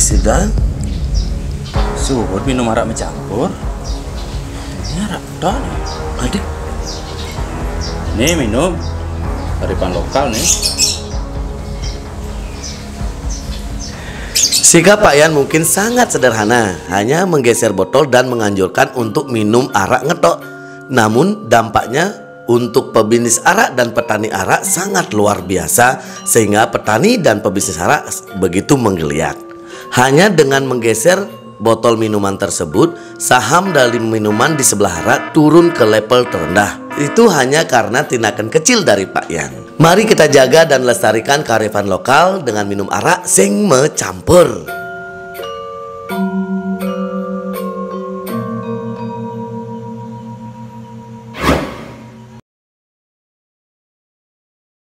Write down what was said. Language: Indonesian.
Presiden suhut minum arak mencampur. Ini arak dah nih. Adik. Nih minum kearifan lokal nih. Sikap Pak Yan mungkin sangat sederhana, hanya menggeser botol dan menganjurkan untuk minum arak ngetok. Namun dampaknya untuk pebisnis arak dan petani arak sangat luar biasa, sehingga petani dan pebisnis arak begitu menggeliat. Hanya dengan menggeser botol minuman tersebut, saham dari minuman di sebelah arak turun ke level terendah. Itu hanya karena tindakan kecil dari Pak Yan. Mari kita jaga dan lestarikan kearifan lokal dengan minum arak sing mencampur.